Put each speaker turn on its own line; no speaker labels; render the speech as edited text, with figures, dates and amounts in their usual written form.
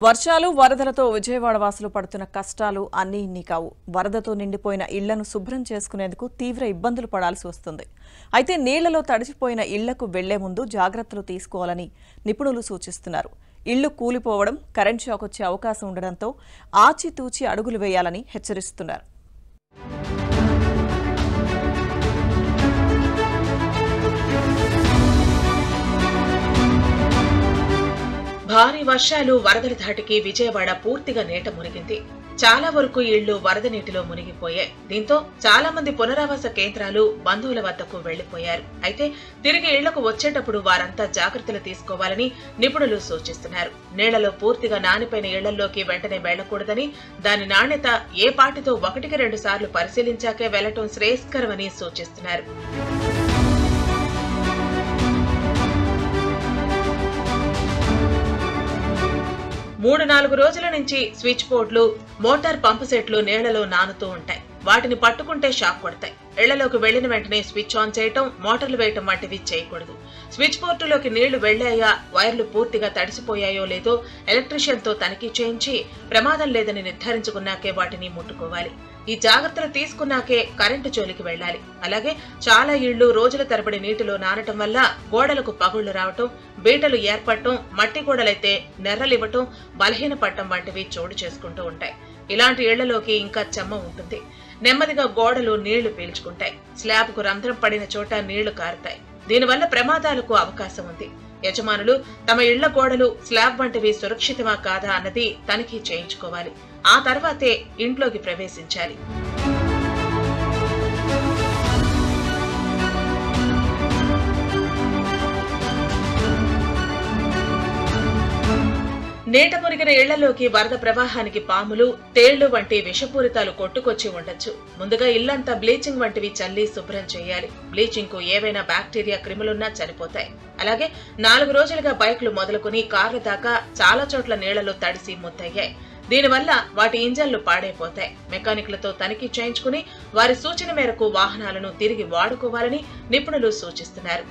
వర్షాలు వరదలతో విజయవాడ వాసులు పడుతున్న కష్టాలు అన్నీ ఇన్ని కావు. వరదతో నిండిపోయిన ఇళ్లను శుభ్రం చేసుకునేందుకు తీవ్ర ఇబ్బందులు పడాల్సి వస్తుంది. అయితే నీళ్లలో తడిసిపోయిన ఇళ్లకు వెళ్లే ముందు జాగ్రత్తలు తీసుకోవాలని నిపుణులు సూచిస్తున్నారు. ఇళ్లు కూలిపోవడం, కరెంట్ షాక్ వచ్చే అవకాశం ఉండడంతో ఆచితూచి అడుగులు వేయాలని హెచ్చరిస్తున్నారు.
భారీ వర్షాలు వరదల ధాటికి విజయవాడ పూర్తిగా నీట మునిగింది. చాలా వరకు ఇళ్లు వరద నీటిలో మునిగిపోయాయి. దీంతో చాలా మంది పునరావాస కేంద్రాలు, బంధువుల వద్దకు వెళ్లిపోయారు. అయితే తిరిగి ఇళ్లకు వచ్చేటప్పుడు వారంతా జాగ్రత్తలు తీసుకోవాలని నిపుణులు సూచిస్తున్నారు. నీళ్లలో పూర్తిగా నానిపోయిన ఇళ్లలోకి వెంటనే వెళ్లకూడదని, దాని నాణ్యత ఏ పాటితో 1-2 సార్లు పరిశీలించాకే వెళ్లటం శ్రేయస్కరమని సూచిస్తున్నారు. 3-4 రోజుల నుంచి స్విచ్ బోర్డులు, మోటార్ పంపు సెట్లు నీళ్లలో నానుతూ ఉంటాయి. వాటిని పట్టుకుంటే షాక్ కొడతాయి. ఇళ్లలోకి వెళ్లిన వెంటనే స్విచ్ ఆన్ చేయటం, మోటార్లు వేయటం వంటివి చేయకూడదు. స్విచ్ బోర్డులోకి నీళ్లు వెళ్లాయా, వైర్లు పూర్తిగా తడిసిపోయాయో లేదో ఎలక్ట్రీషియన్ తో తనిఖీ చేయించి ప్రమాదం లేదని నిర్ధారించుకున్నాకే వాటిని ముట్టుకోవాలి. ఈ జాగ్రత్తలు తీసుకున్నాకే కరెంటు జోలికి వెళ్లాలి. అలాగే చాలా ఇళ్లు రోజుల తరబడి నీటిలో నానటం వల్ల గోడలకు పగుళ్లు రావటం, బీటలు ఏర్పడటం, మట్టి గోడలైతే నెర్రలివ్వటం, బలహీనపడటం వంటివి చోటు చేసుకుంటూ ఉంటాయి. ఇలాంటి ఇళ్లలోకి ఇంకా చెమ్మ ఉంటుంది. నెమ్మదిగా గోడలు నీళ్లు పీల్చుకుంటాయి. స్లాబ్కు రంధ్రం పడిన చోట నీళ్లు కారుతాయి. దీనివల్ల ప్రమాదాలకు అవకాశం ఉంది. యజమానులు తమ ఇళ్ల గోడలు, స్లాబ్ వంటివి సురక్షితమా కాదా అన్నది తనిఖీ చేయించుకోవాలి. ఆ తర్వాతే ఇంట్లోకి ప్రవేశించాలి. నీట మునిగిన ఇళ్లలోకి వరద ప్రవాహానికి పాములు, తేళ్లు వంటి విషపూరితాలు కొట్టుకొచ్చి ఉండొచ్చు. ముందుగా ఇల్లంతా బ్లీచింగ్ వంటివి చల్లి శుభ్రం చేయాలి. బ్లీచింగ్ కు ఏవైనా బ్యాక్టీరియా, క్రిములున్నా చనిపోతాయి. అలాగే 4 రోజులుగా బైక్లు మొదలుకుని కార్ల దాకా చాలా చోట్ల నీళ్లలో తడిసి ముద్దయ్యాయి. దీనివల్ల వాటి ఇంజన్లు పాడైపోతాయి. మెకానిక్లతో తనిఖీ చేయించుకుని వారి సూచన మేరకు వాహనాలను తిరిగి వాడుకోవాలని నిపుణులు సూచిస్తున్నారు.